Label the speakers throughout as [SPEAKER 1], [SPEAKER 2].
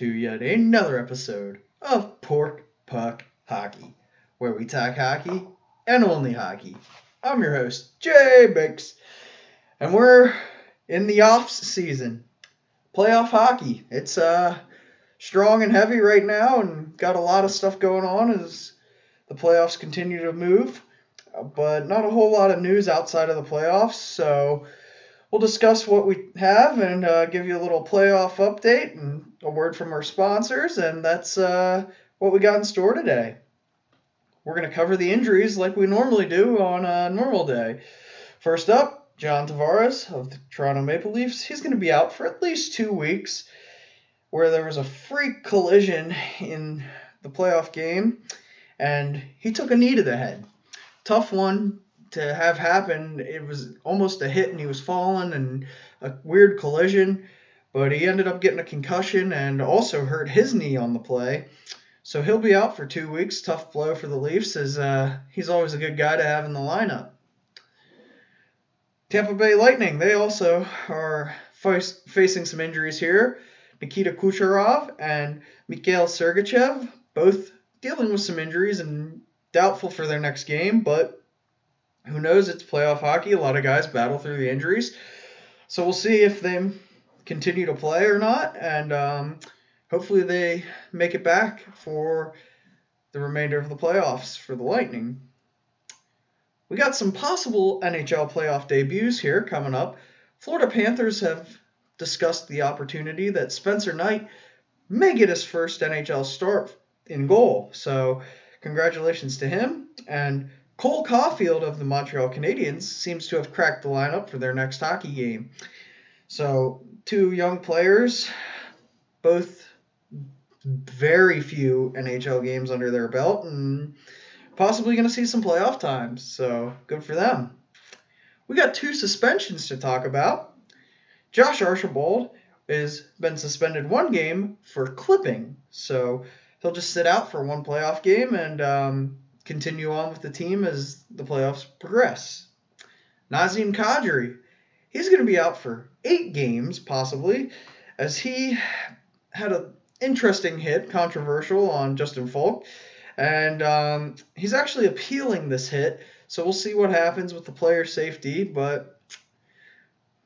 [SPEAKER 1] to yet another episode of Pork Puck Hockey, where we talk hockey and only hockey. I'm your host, JBACS, and we're in the off season. Playoff hockey. It's strong and heavy right now and got a lot of stuff going on as the playoffs continue to move, but not a whole lot of news outside of the playoffs, so we'll discuss what we have and give you a little playoff update and a word from our sponsors, and that's what we got in store today. We're going to cover the injuries like we normally do on a normal day. First up, John Tavares of the Toronto Maple Leafs. He's going to be out for at least 2 weeks, where there was a freak collision in the playoff game, and he took a knee to the head. Tough one to have happen. It was almost a hit and he was falling and a weird collision, but he ended up getting a concussion and also hurt his knee on the play. So he'll be out for 2 weeks. Tough blow for the Leafs, as he's always a good guy to have in the lineup. Tampa Bay Lightning, they also are facing some injuries here. Nikita Kucherov and Mikhail Sergachev, both dealing with some injuries and doubtful for their next game, but who knows? It's playoff hockey. A lot of guys battle through the injuries. So we'll see if they continue to play or not, and hopefully they make it back for the remainder of the playoffs for the Lightning. We got some possible NHL playoff debuts here coming up. Florida Panthers have discussed the opportunity that Spencer Knight may get his first NHL start in goal. So congratulations to him. And Cole Caulfield of the Montreal Canadiens seems to have cracked the lineup for their next hockey game. So 2 young players, both very few NHL games under their belt, and possibly going to see some playoff times. So good for them. We got 2 suspensions to talk about. Josh Archibald has been suspended 1 game for clipping. So he'll just sit out for 1 playoff game and continue on with the team as the playoffs progress. Nazem Kadri, he's going to be out for 8 games, possibly, as he had an interesting hit, controversial, on Justin Falk, and he's actually appealing this hit, so we'll see what happens with the player safety, but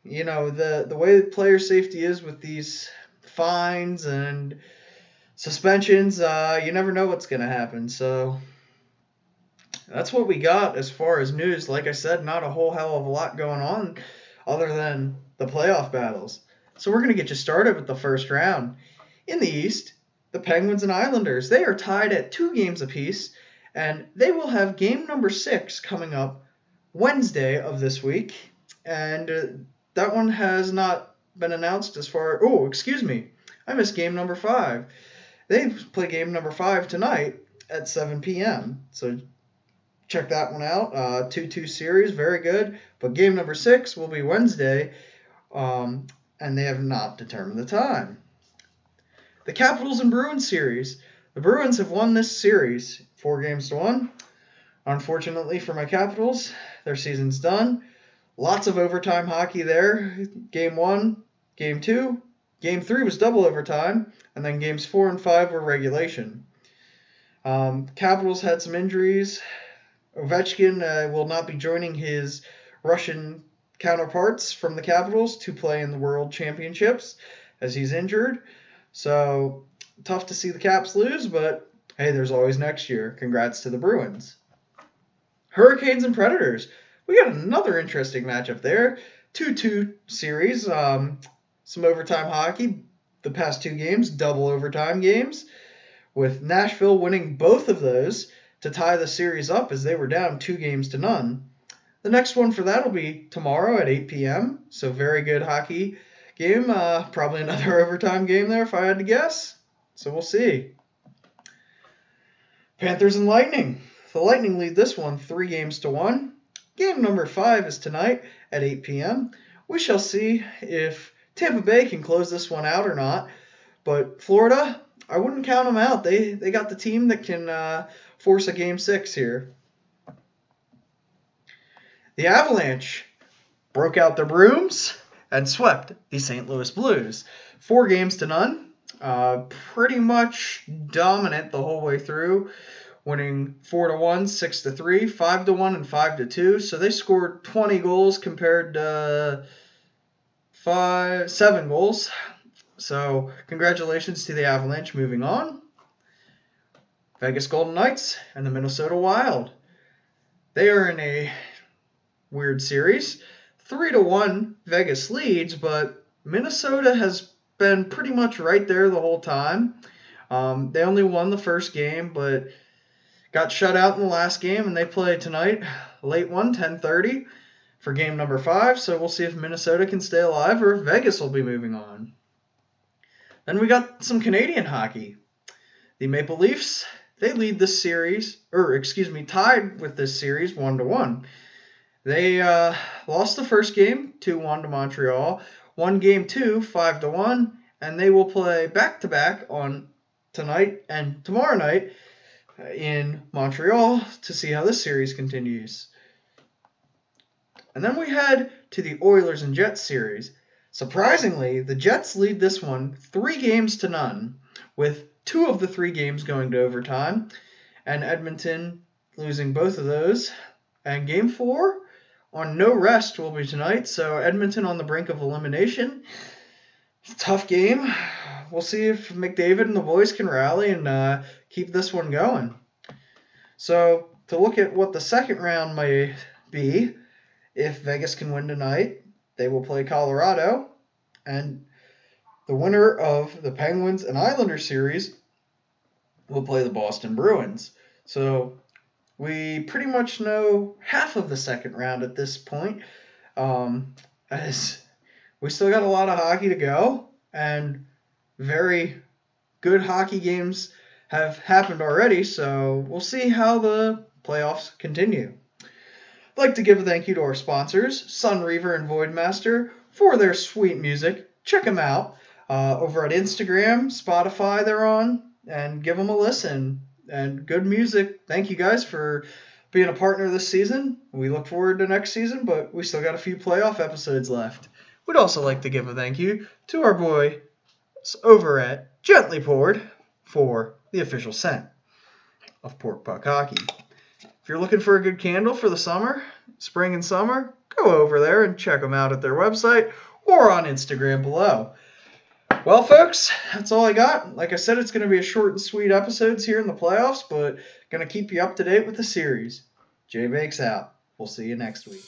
[SPEAKER 1] you know, the way player safety is with these fines and suspensions, you never know what's going to happen, so that's what we got as far as news. Like I said, not a whole hell of a lot going on other than the playoff battles. So we're going to get you started with the first round. In the East, the Penguins and Islanders, they are tied at 2 games apiece, and they will have game number 6 coming up Wednesday of this week. And that one has not been announced as far... Oh, excuse me. I missed game number 5. They play game number 5 tonight at 7 p.m. So check that one out. 2-2 series, very good. But game number 6 will be Wednesday, and they have not determined the time. The Capitals and Bruins series. The Bruins have won this series 4-1. Unfortunately for my Capitals, their season's done. Lots of overtime hockey there. Game 1, Game 2, Game 3 was double overtime, and then Games 4 and 5 were regulation. Capitals had some injuries. Ovechkin will not be joining his Russian counterparts from the Capitals to play in the World Championships as he's injured. So tough to see the Caps lose, but hey, there's always next year. Congrats to the Bruins. Hurricanes and Predators. We got another interesting matchup there. 2-2 series. Some overtime hockey. The past 2 games, double overtime games, with Nashville winning both of those to tie the series up as they were down 2-0. The next one for that will be tomorrow at 8 p.m. So very good hockey game. Probably another overtime game there if I had to guess. So we'll see. Panthers and Lightning. The Lightning lead this one 3-1. Game number 5 is tonight at 8 p.m. We shall see if Tampa Bay can close this one out or not. But Florida, I wouldn't count them out. They got the team that can force a Game 6 here. The Avalanche broke out their brooms and swept the St. Louis Blues 4-0. Pretty much dominant the whole way through, winning 4-1, 6-3, 5-1, and 5-2. So they scored 20 goals compared to 7 goals. So congratulations to the Avalanche. Moving on, Vegas Golden Knights and the Minnesota Wild. They are in a weird series. 3-1 Vegas leads, but Minnesota has been pretty much right there the whole time. They only won the first game, but got shut out in the last game, and they play tonight, late one, 10:30, for game number 5. So we'll see if Minnesota can stay alive or if Vegas will be moving on. Then we got some Canadian hockey. The Maple Leafs, they lead this series, tied with this series 1-1. They lost the first game 2-1 to Montreal, won game 2 5-1, and they will play back-to-back on tonight and tomorrow night in Montreal to see how this series continues. And then we head to the Oilers and Jets series. Surprisingly, the Jets lead this one 3-0, with 2 of the 3 games going to overtime, and Edmonton losing both of those. And game 4 on no rest will be tonight, so Edmonton on the brink of elimination. Tough game. We'll see if McDavid and the boys can rally and keep this one going. So to look at what the second round may be, if Vegas can win tonight, they will play Colorado, and the winner of the Penguins and Islanders series will play the Boston Bruins. So we pretty much know half of the second round at this point, as we still got a lot of hockey to go, and very good hockey games have happened already, so we'll see how the playoffs continue. I'd like to give a thank you to our sponsors, Sunreaver and Voidmaster, for their sweet music. Check them out over at Instagram, Spotify they're on, and give them a listen. And good music. Thank you guys for being a partner this season. We look forward to next season, but we still got a few playoff episodes left. We'd also like to give a thank you to our boy over at Gently Poured for the official scent of Pork Puck Hockey. If you're looking for a good candle for the summer, spring and summer, go over there and check them out at their website or on Instagram below. Well, folks, that's all I got. Like I said, it's going to be a short and sweet episodes here in the playoffs, but going to keep you up to date with the series. JBACS out. We'll see you next week.